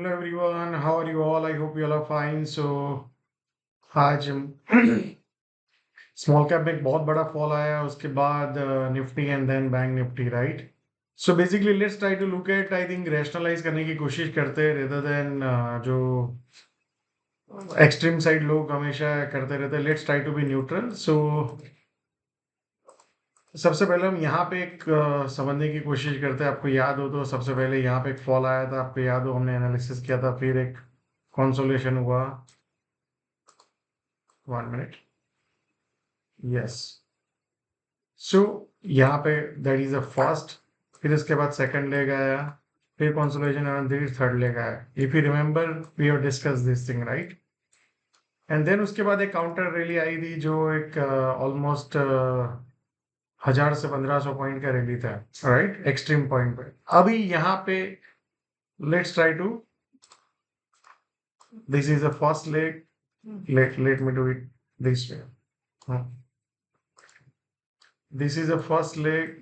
Hello everyone, how are you all? I hope you all are fine. आज small cap में एक बहुत बड़ा फॉल आया, उसके बाद Nifty and then bank Nifty, right? So basically let's try to look at, I think rationalise करने की कोशिश करते हैं रेदर देन जो एक्सट्रीम साइड लोग हमेशा करते रहते हैं। Let's try to be neutral. सबसे पहले हम यहाँ पे एक समझने की कोशिश करते हैं। आपको याद हो तो सबसे पहले यहाँ पे एक फॉल आया था, आपको याद हो हमने एनालिसिस किया था, फिर एक कंसोलिडेशन हुआ। 1 मिनट। यस। सो यहाँ पे दैट इज अ फर्स्ट, फिर इसके बाद सेकंड लेग आया, फिर कंसोलिडेशन एंड फिर थर्ड लेग आया। If you remember we have discuss this thing, right? And then उसके बाद एक काउंटर रैली आई थी जो एक ऑलमोस्ट 1000 से 1500 पॉइंट का रैली था, राइट? एक्सट्रीम पॉइंट पे। अभी यहाँ पे let's try to, this is the first leg, let me do it this way. This is the first leg,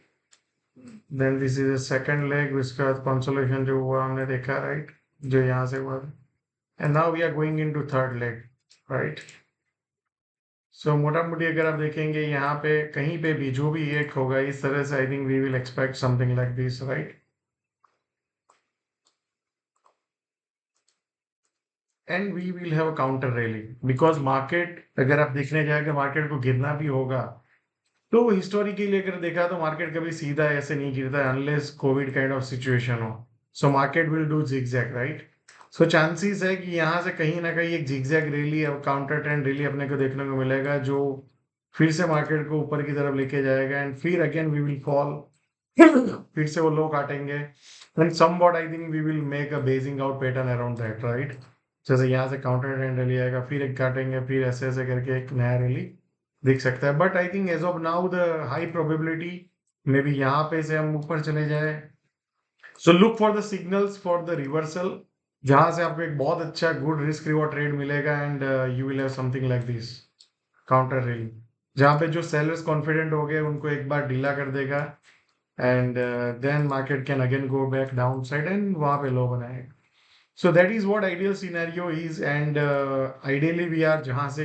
then this is the second leg, उसके बाद consolidation जो हुआ हमने देखा, राइट? जो यहाँ से हुआ, and now we are going into third leg, right? So मोटा मोटी अगर आप देखेंगे यहाँ पे कहीं पे भी जो भी एक होगा इस तरह से, I think we will expect something like this, right? And we will have a counter rally, because market अगर आप देखने जाएगा मार्केट को गिरना भी होगा तो हिस्टोरिकली अगर देखा तो मार्केट कभी सीधा ऐसे नहीं गिरता unless covid kind of situation हो। So market will do zigzag, right? So chances है कि यहाँ से कहीं ना कहीं एक जिगजैग रैली और काउंटर ट्रेंड रैली अपने को देखने को मिलेगा, जो फिर से मार्केट को ऊपर की तरफ लेके जाएगा एंड फिर अगेन वी विल फॉल। फिर से वो लो काटेंगे and somewhat I think we will make a basing out pattern around that, right? जैसे यहाँ से काउंटर ट्रेंड रैली आएगा, फिर एक काटेंगे, फिर ऐसे ऐसे करके एक नया रैली दिख सकता है। But I think as of now the high probability may be यहाँ पे से हम ऊपर चले जाए। So look for the signals for the reversal, जहां से आपको एक बहुत अच्छा गुड रिस्क रिवॉर्ड ट्रेड मिलेगा and you will have something like this counter rally, जहां पे जो सेलर्स कॉन्फिडेंट हो गए उनको एक बार ढीला कर देगा and then market can again go back down side and वहां पे लो बनाएगा। So that is what ideal scenario is and ideally we are जहां से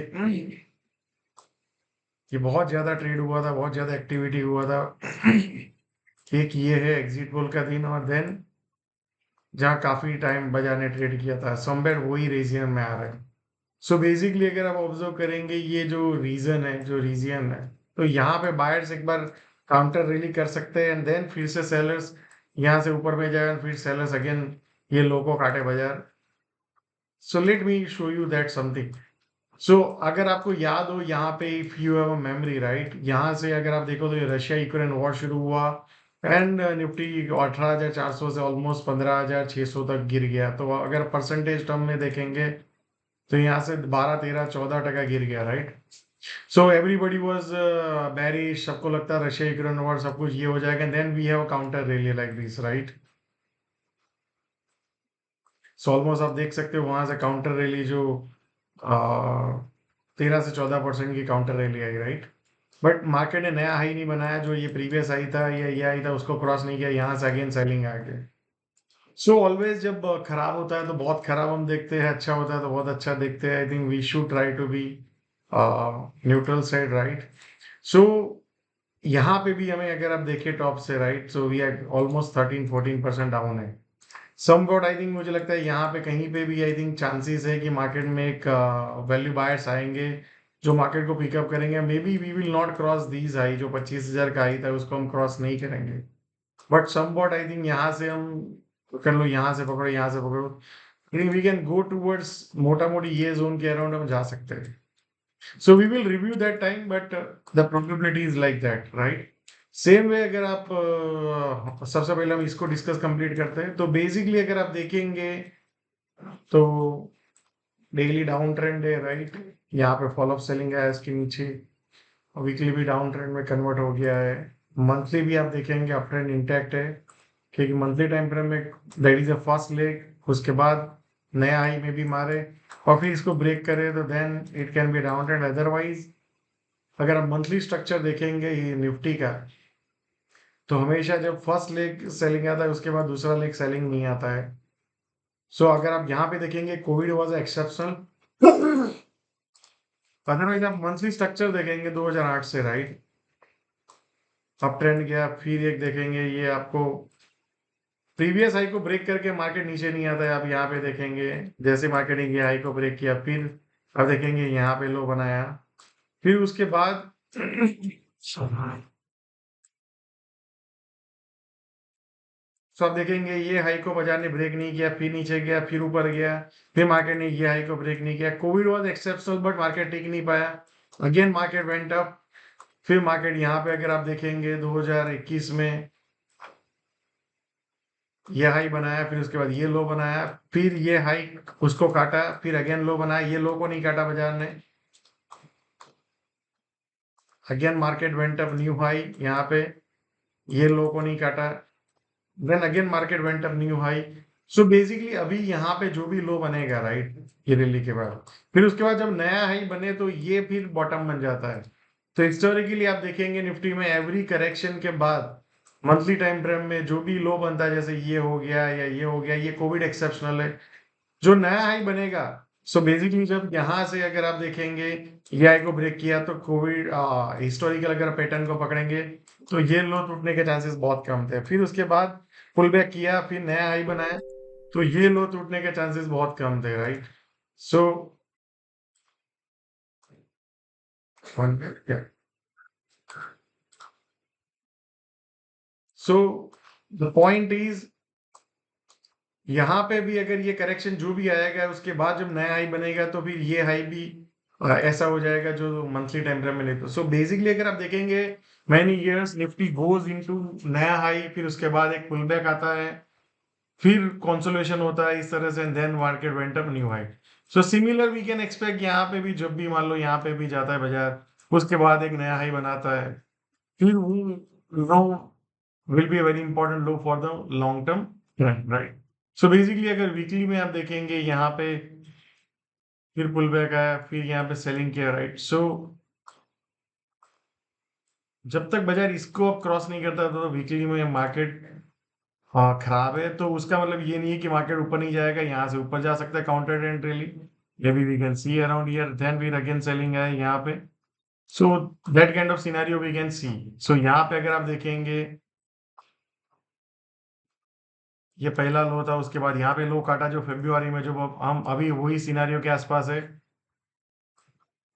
ये बहुत ज्यादा ट्रेड हुआ था, बहुत ज्यादा एक्टिविटी हुआ था। एक ये है एग्जिट पोल का दिन, और देन जहाँ काफी टाइम बाजार ने ट्रेड किया था समवेयर वही रीजन में आ रहा है। सो बेसिकली अगर आप ऑब्जर्व करेंगे ये जो रीजन है, जो रीजन है, तो यहाँ पे बायर्स एक बार काउंटर रैली कर सकते हैं एंड देन फिर से सेलर्स यहाँ से ऊपर में जाए, फिर सेलर्स अगेन ये लो को काटे बाजार। So let me show you that something. So अगर आपको याद हो यहाँ पे, if you have a memory, right, यहाँ से अगर आप देखो तो ये रशिया यूक्रेन वॉर शुरू हुआ एंड निफ्टी 18,400 से ऑलमोस्ट 15,600 तक गिर गया। तो अगर परसेंटेज टर्म में देखेंगे तो यहाँ से 12, 13, 14% गिर गया, right? So everybody was bearish, सबको लगता है रशिया यूक्रेन वॉर सब कुछ ये हो जाएगा, then we have counter rally like this, right? So almost आप देख सकते हो वहां से काउंटर रैली जो 13 से 14% की counter rally I, right? But market ने नया हाई नहीं बनाया, जो ये प्रीवियस हाई था या ये हाई था उसको क्रॉस नहीं किया, यहाँ से अगेन सेलिंग आ गई। सो ऑलवेज जब खराब होता है तो बहुत खराब हम देखते हैं, अच्छा होता है तो बहुत अच्छा देखते हैं। I think we should try to be neutral side, right? So यहाँ पे भी हमें अगर आप देखें टॉप से, right, so we are almost 13-14% down है। समवॉट आई थिंक मुझे लगता है यहाँ पे कहीं पे भी आई थिंक चांसेस है कि मार्केट में एक वैल्यू बायर्स आएंगे जो मार्केट को पिकअप करेंगे। May be we will not cross these high, जो 25,000 का हाई था उसको हम क्रॉस नहीं करेंगे। बट समवॉट आई थिंक यहाँ से हम कर लो, यहाँ से पकड़ो, यहाँ से पकड़ो, I think we can go towards मोटा मोटी ये जोन के अराउंड हम जा सकते हैं। So we will review that time, but the probability is like that, right? Same way अगर आप सबसे पहले हम इसको डिस्कस कंप्लीट करते हैं, तो बेसिकली अगर आप देखेंगे तो डेली डाउन ट्रेंड है, राइट? यहाँ पे फॉलो अप सेलिंग है इसके नीचे, वीकली भी डाउन ट्रेंड में कन्वर्ट हो गया है। मंथली भी आप देखेंगे अप ट्रेंड इंटैक्ट है, क्योंकि मंथली टाइम फ्रेम में that is a first leg, उसके बाद नया हाई में भी मारे और फिर इसको ब्रेक करे तो then it can be down trend. Otherwise अगर आप मंथली स्ट्रक्चर देखेंगे ये निफ्टी का, तो हमेशा जब फर्स्ट लेग सेलिंग आता है उसके बाद दूसरा लेग सेलिंग नहीं आता है। सो अगर आप यहाँ पे देखेंगे कोविड वाज एक्सेप्शनल, अदरवाइज आप मंथली स्ट्रक्चर देखेंगे 2008 से, राइट? अप ट्रेंड गया, फिर एक देखेंगे ये आपको प्रीवियस हाई को ब्रेक करके मार्केट नीचे नहीं आता है। आप यहाँ पे देखेंगे जैसे मार्केट ने ये हाई को ब्रेक किया, फिर अब देखेंगे यहाँ पे लो बनाया, फिर उसके बाद तो आप देखेंगे ये हाई को बाजार ने ब्रेक नहीं किया, फिर नीचे गया, फिर ऊपर गया, फिर मार्केट ने ये हाई को ब्रेक नहीं किया। Covid was exceptional but market टिक नहीं पाया, अगेन मार्केट वेंट अप, फिर मार्केट यहाँ पे अगर आप देखेंगे 2021 में ये हाई बनाया, फिर उसके बाद ये लो बनाया, फिर ये हाई उसको काटा, फिर अगेन लो बनाया, ये लो को नहीं काटा बाजार ने, again market went up new high यहाँ पे, ये लो को नहीं काटा, then again market went up new high. So basically अभी यहाँ पे जो भी लो बनेगा, राइट, ये रैली के बाद, फिर उसके बाद जब नया हाई बने तो ये फिर बॉटम बन जाता है। तो हिस्टोरिकली आप देखेंगे निफ्टी में एवरी करेक्शन के बाद मंथली टाइम फ्रेम में जो भी लो बनता है, जैसे ये हो गया या ये हो गया, ये कोविड एक्सेप्शनल है, जो नया हाई बनेगा। सो बेसिकली जब यहाँ से अगर आप देखेंगे ये हाई को ब्रेक किया तो कोविड हिस्टोरिकल अगर पैटर्न को पकड़ेंगे तो ये लो टूटने के चांसेस बहुत कम थे। फिर उसके बाद पुल बैक किया, फिर नया हाई बनाया, तो ये लो टूटने के चांसेस बहुत कम थे, right? So so the point is, यहाँ पे भी अगर ये करेक्शन जो भी आएगा उसके बाद जब नया हाई बनेगा तो फिर ये हाई भी ऐसा हो जाएगा जो मंथली टाइम फ्रेम में लेते। सो बेसिकली अगर आप देखेंगे many years Nifty goes into नया हाई, फिर उसके बाद एक पुल बैक आता है, फिर कंसोलिडेशन होता है इस तरह से, then market went up new high. So similar we can expect यहाँ पे भी, जब भी मान लो यहाँ पे भी जाता है बाजार, उसके बाद एक नया हाई बनाता है, फिर वो will be very important low for the long term trend, right? So basically अगर वीकली में आप देखेंगे यहाँ पे फिर पुल बैक आया, फिर यहाँ पे सेलिंग किया, राइट? सो जब तक बाजार इसको अब क्रॉस नहीं करता तो वीकली में मार्केट खराब है, तो उसका मतलब ये नहीं है कि मार्केट ऊपर नहीं जाएगा, यहाँ से ऊपर जा सकता है counter trend rally, may be we can see around here, then फिर अगेन सेलिंग है यहाँ पे। So that kind of scenario we can see. So यहाँ पे अगर आप देखेंगे ये पहला लो था, उसके बाद यहाँ पे लो काटा जो फरवरी में, जो हम अभी वही सिनेरियो के आसपास है।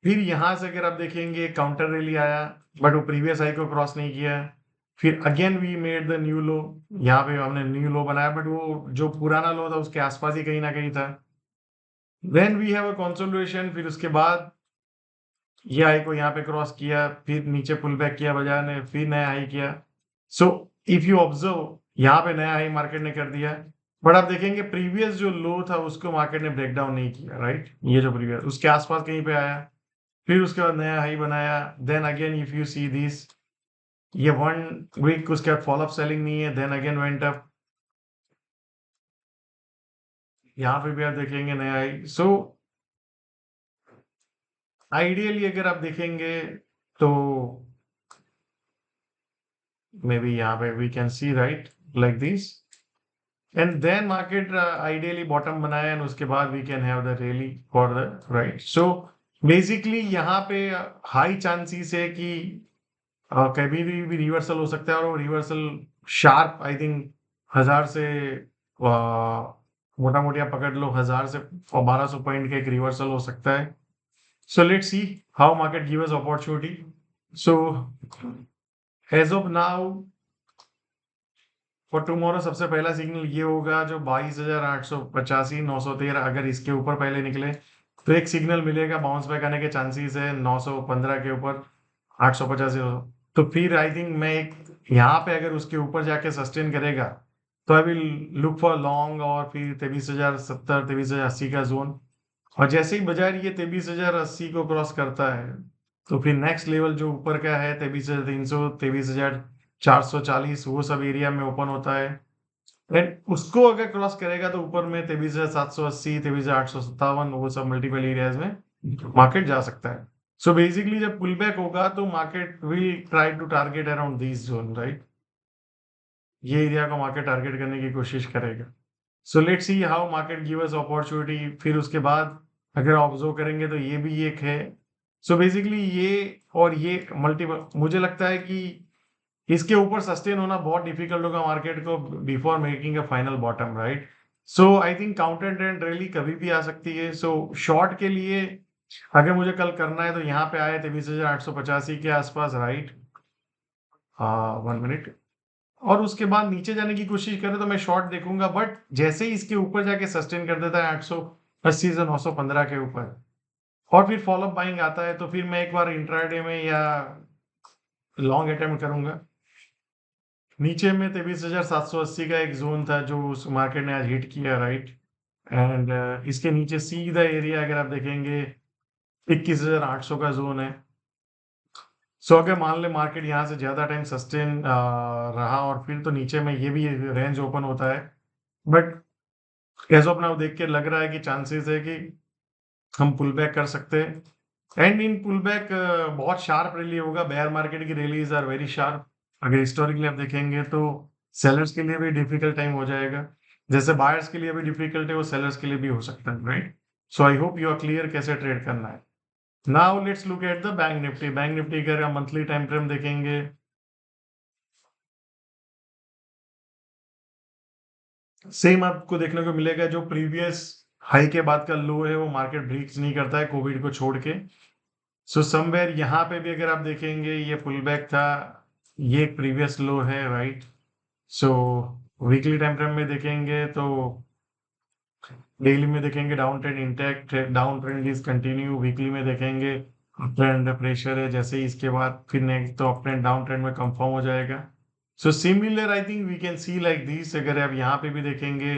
फिर यहाँ से अगर आप देखेंगे काउंटर रैली आया, बट वो प्रीवियस हाई को क्रॉस नहीं किया। फिर again we made the new low, यहाँ पे हमने न्यू लो बनाया, बट वो जो पुराना लो था उसके आसपास ही कहीं ना कहीं था। Then we have a consolidation, फिर उसके बाद ये हाई को यहाँ पे क्रॉस किया, फिर नीचे पुल बैक किया बाजार ने, फिर नया हाई किया। सो इफ यू ऑब्जर्व यहाँ पे नया हाई मार्केट ने कर दिया, बट आप देखेंगे प्रीवियस जो लो था उसको मार्केट ने ब्रेक डाउन नहीं किया, राइट? ये जो प्रीवियस उसके आसपास कहीं पे आया, फिर उसके बाद नया हाई बनाया, then again if you see this, ये 1 वीक उसके बाद फॉलोअप सेलिंग नहीं है, देन अगेन वेंट अप, यहाँ पे भी आप देखेंगे नया हाई। सो आइडियली अगर आप देखेंगे तो मे बी यहाँ पे we can see right like this, and then market ideally bottom बनाया, एंड उसके बाद we can have the rally for the right. So basically यहाँ पे हाई चांसेस है कि कभी भी रिवर्सल हो सकता है, और वो रिवर्सल शार्प आई थिंक 1000 से मोटा मोटी आप पकड़ लो 1000 से 1200 पॉइंट का एक रिवर्सल हो सकता है। So let's see how market give us opportunity. So as of now for tomorrow सबसे पहला सिग्नल ये होगा जो 22,885 913, अगर इसके ऊपर पहले निकले तो एक सिग्नल मिलेगा, बाउंस बैक आने के चांसेस है 915 के ऊपर 885। तो फिर आई थिंक मैं एक यहाँ पे अगर उसके ऊपर जाके सस्टेन करेगा तो I will look for long, और फिर 23,070 23,080 का जोन, और जैसे ही बाजार ये 23,080 को क्रॉस करता है तो फिर नेक्स्ट लेवल जो ऊपर का है 23,300 23,440 वो सब एरिया में ओपन होता है, एंड उसको अगर क्रॉस करेगा तो ऊपर में 23,780 23,857 वो सब मल्टीपल एरियाज में मार्केट जा सकता है। सो बेसिकली जब पुल बैक होगा तो market will try to target around this zone, right? ये एरिया को मार्केट टारगेट करने की कोशिश करेगा। So let's see how market give us opportunity. फिर उसके बाद अगर ऑब्जर्व करेंगे तो ये भी एक है। सो बेसिकली ये और ये मल्टीपल, मुझे लगता है कि इसके ऊपर सस्टेन होना बहुत डिफिकल्ट होगा मार्केट को before making a final bottom, right. So I think counter trend rally कभी भी आ सकती है। सो शॉर्ट के लिए अगर मुझे कल करना है तो यहाँ पे आए थे 20,885 के आसपास, राइट। हाँ, 1 मिनट। और उसके बाद नीचे जाने की कोशिश करे तो मैं शॉर्ट देखूंगा, बट जैसे ही इसके ऊपर जाके सस्टेन कर देता है 880 से 915 के ऊपर और फिर फॉलोअप बाइंग आता है, तो फिर मैं एक बार इंट्राडे में या लॉन्ग अटेम्प्ट करूंगा। नीचे में 23,780 का एक जोन था जो उस मार्केट ने आज हिट किया, राइट। एंड इसके नीचे सीधा एरिया अगर आप देखेंगे 21,800 का जोन है। सो अगर मान ले मार्केट यहाँ से ज्यादा टाइम सस्टेन रहा और फिर तो नीचे में ये भी रेंज ओपन होता है, बट एज ऑफ नाउ देख के लग रहा है कि चांसेस है कि हम पुल बैक कर सकते हैं। एंड इन पुल बैक बहुत शार्प रैली होगा। बेयर मार्केट की रैलीज आर वेरी शार्प। अगर हिस्टोरिकली आप देखेंगे तो सेलर्स के लिए भी डिफिकल्ट टाइम हो जाएगा। जैसे बायर्स के लिए भी डिफिकल्ट है, वो सेलर्स के लिए भी हो सकता है, right. So I hope you are clear कैसे ट्रेड करना है। Now let's look at the bank Nifty. Bank Nifty का अगर मंथली टाइम फ्रेम देखेंगे, सेम आपको देखने को मिलेगा। जो प्रीवियस हाई के बाद का लो है वो मार्केट ब्रेक्स नहीं करता है कोविड को छोड़ के। सो समवेयर यहाँ पे भी अगर आप देखेंगे ये पुल बैक था, ये एक प्रीवियस लो है, राइट। सो वीकली टाइम फ्रेम में देखेंगे तो डेली में देखेंगे down trend intact, down trend is continue. Weekly में देखेंगे अप ट्रेंड प्रेशर है, जैसे ही इसके बाद फिर नेक्स्ट तो अप ट्रेंड डाउन ट्रेंड में कंफर्म हो जाएगा। So similar I think we can see like this. अगर आप यहाँ पे भी देखेंगे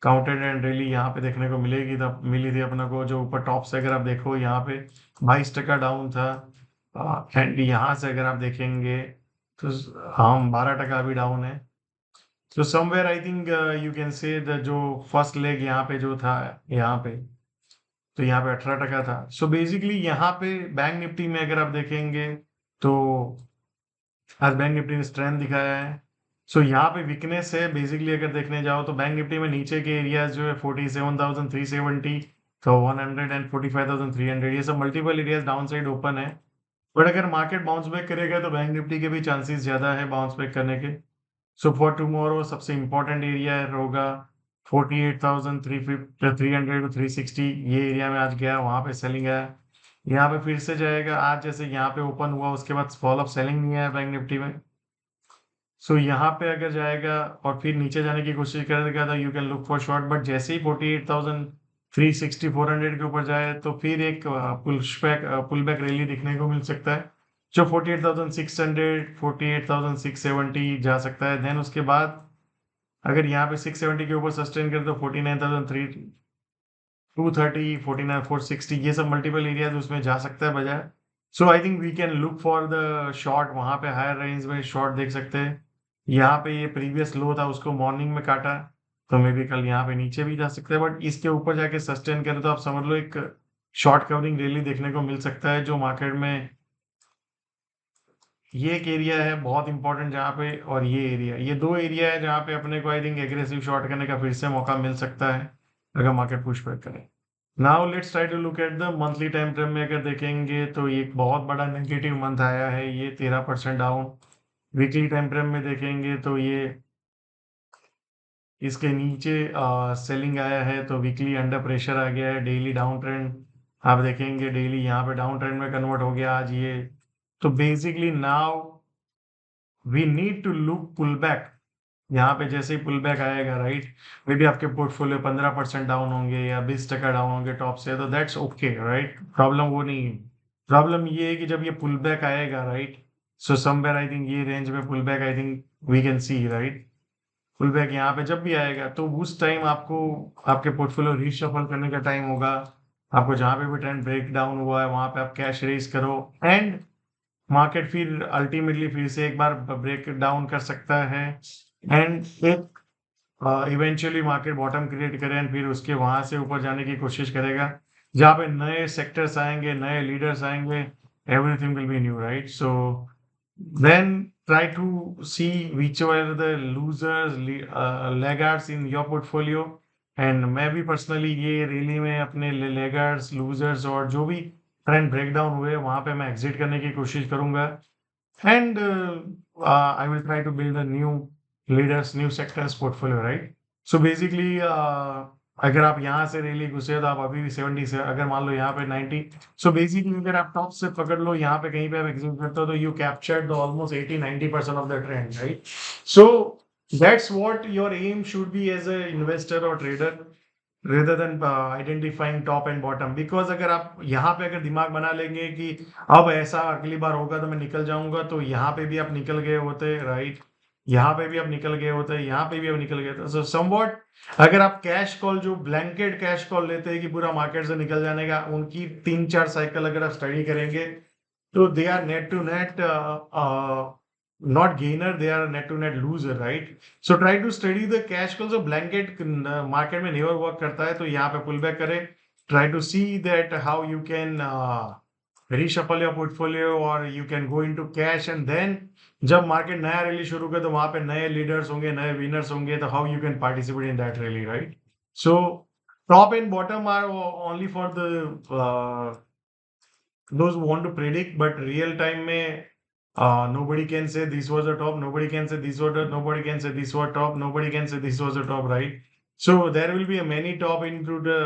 काउंटर एंड रैली यहाँ पे देखने को मिलेगी, तब मिली थी अपने को जो ऊपर टॉप से अगर आप देखो यहाँ पे 22% डाउन था। एंड यहाँ से अगर आप देखेंगे तो हम 12% अभी डाउन है। तो somewhere I think you can say the जो फर्स्ट लेग यहाँ पे जो था, यहाँ पे तो यहाँ पे 18% था। सो बेसिकली यहाँ पे बैंक निफ्टी में अगर आप देखेंगे तो आज बैंक निफ्टी ने स्ट्रेंथ दिखाया है। सो यहाँ पे वीकनेस है बेसिकली। अगर देखने जाओ तो बैंक निफ्टी में नीचे के एरियाज जो है 47,370 तो 100 एंड 45,300, ये सब multiple areas down side open है। बट अगर मार्केट बाउंस बैक करेगा तो बैंक निफ्टी के भी चांसेस ज्यादा है बाउंस बैक करने के। सो फॉर टुमारो सबसे इंपॉर्टेंट एरिया होगा 48,300 टू 360। ये एरिया में आज गया, वहां पे सेलिंग है। यहाँ पे फिर से जाएगा। आज जैसे यहाँ पे ओपन हुआ उसके बाद फॉल ऑफ सेलिंग नहीं है बैंक निफ्टी में। सो यहाँ पे अगर जाएगा और फिर नीचे जाने की कोशिश करेगा तो you can look for short. But जैसे ही 48,360 400 के ऊपर जाए तो फिर एक पुल बैक रैली दिखने को मिल सकता है, जो 48,600 48,670 जा सकता है। देन उसके बाद अगर यहाँ पे 670 के ऊपर सस्टेन करे तो 49,230 49,460 ये सब मल्टीपल एरियाज उसमें जा सकता है बजाय। So I think we can look for the short. वहां पे हायर रेंज में शॉर्ट देख सकते हैं। यहाँ पे ये प्रीवियस लो था उसको मॉर्निंग में काटा, तो मे बी कल यहाँ पे नीचे भी जा सकता है। बट इसके ऊपर जाके सस्टेन करे तो आप समझ लो एक शॉर्ट कवरिंग रैली देखने को मिल सकता है, जो मार्केट में ये एक एरिया है बहुत इंपॉर्टेंट जहाँ पे, और ये एरिया, ये दो एरिया है जहाँ पे अपने को आई थिंक एग्रेसिव शॉर्ट करने का फिर से मौका मिल सकता है अगर मार्केट पुश बैक करे। Now let's try to look at the monthly time frame में अगर देखेंगे तो एक बहुत बड़ा नेगेटिव मंथ आया है, ये 13% डाउन। वीकली टाइम फ्रेम में देखेंगे तो ये इसके नीचे सेलिंग आया है, तो वीकली अंडर प्रेशर आ गया है। डेली डाउन ट्रेंड आप देखेंगे, डेली यहाँ पे डाउन ट्रेंड में कन्वर्ट हो गया आज ये। तो basically now we need to look pull back. यहाँ पे जैसे ही पुल बैक आएगा, राइट, मे बी आपके पोर्टफोलियो 15% डाउन होंगे या 20% डाउन होंगे टॉप से, तो दैट्स ओके, राइट। प्रॉब्लम वो नहीं है। प्रॉब्लम ये है कि जब ये पुल बैक आएगा, right, so somewhere I think ये रेंज में pull back I think we can see, right. Pull back यहाँ पे जब भी आएगा तो उस टाइम आपको आपके पोर्टफोलियो रीशफल करने का टाइम होगा। आपको जहाँ पे भी ट्रेंड ब्रेक डाउन हुआ है वहां पे आप कैश रेज करो, एंड मार्केट फिर अल्टीमेटली फिर से एक बार ब्रेक डाउन कर सकता है, एंड एक इवेंचुअली मार्केट बॉटम क्रिएट करे एंड फिर उसके वहां से ऊपर जाने की कोशिश करेगा, जहाँ पे नए सेक्टर्स आएंगे, नए लीडर्स आएंगे, everything will be new, right. So then try to see which were the losers, laggards in your portfolio. And मैं भी पर्सनली ये रैली में अपने laggards, losers और जो भी ट्रेंड ब्रेकडाउन हुए वहां पे मैं एग्जिट करने की कोशिश करूंगा. And I will try to build a new leaders, new sectors portfolio, right? So basically, अगर आप यहाँ से रैली घुसे तो आप अभी भी 70 से, अगर मान लो यहाँ पे 90, so basically अगर आप टॉप से पकड़ लो यहाँ पे कहीं पे आप एग्जिट करते हो तो you captured the almost 80-90% of the trend, right? So that's what your aim should be as a investor or trader, rather than identifying top and bottom. Because अगर आप यहाँ पे अगर दिमाग बना लेंगे कि अब ऐसा अगली बार होगा तो मैं निकल जाऊंगा, तो यहाँ पे भी आप निकल गए होते, राइट? यहाँ पे भी आप निकल गए होते, यहाँ पे भी आप निकल गए थे. सो समवॉट अगर आप कैश कॉल, जो ब्लैंकेट कैश कॉल लेते हैं कि पूरा मार्केट से निकल जाने का, उनकी 3-4 साइकिल अगर आप स्टडी करेंगे तो they are net to net not gainer, they are net to net loser, right? So try to study the cash calls. So blanket market में never work करता है, तो यहाँ पे pull back करें. Try to see that how you can reshuffle your portfolio, or you can go into cash, and then जब market नया rally शुरू करे तो वहां पे नए लीडर्स होंगे, नए विनर्स होंगे, तो how you can participate in that rally, right? So top and bottom are only for the those who want to predict, but real time में nobody can say this was a top, nobody can say this was a, nobody can say this was top, nobody can say this was a top, right? So there will be a many top into the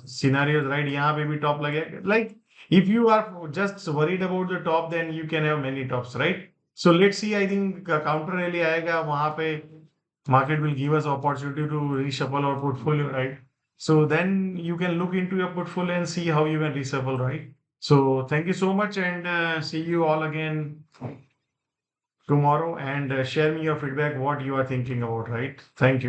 scenarios, right? यहाँ पे भी top लगे. Like if you are just worried about the top, then you can have many tops, right? So let's see. I think counter rally आएगा, वहां पे market will give us opportunity to reshuffle our portfolio, right? So then you can look into your portfolio and see how you can reshuffle, right? So thank you so much, and see you all again tomorrow, and share me your feedback, what you are thinking about, right? Thank you.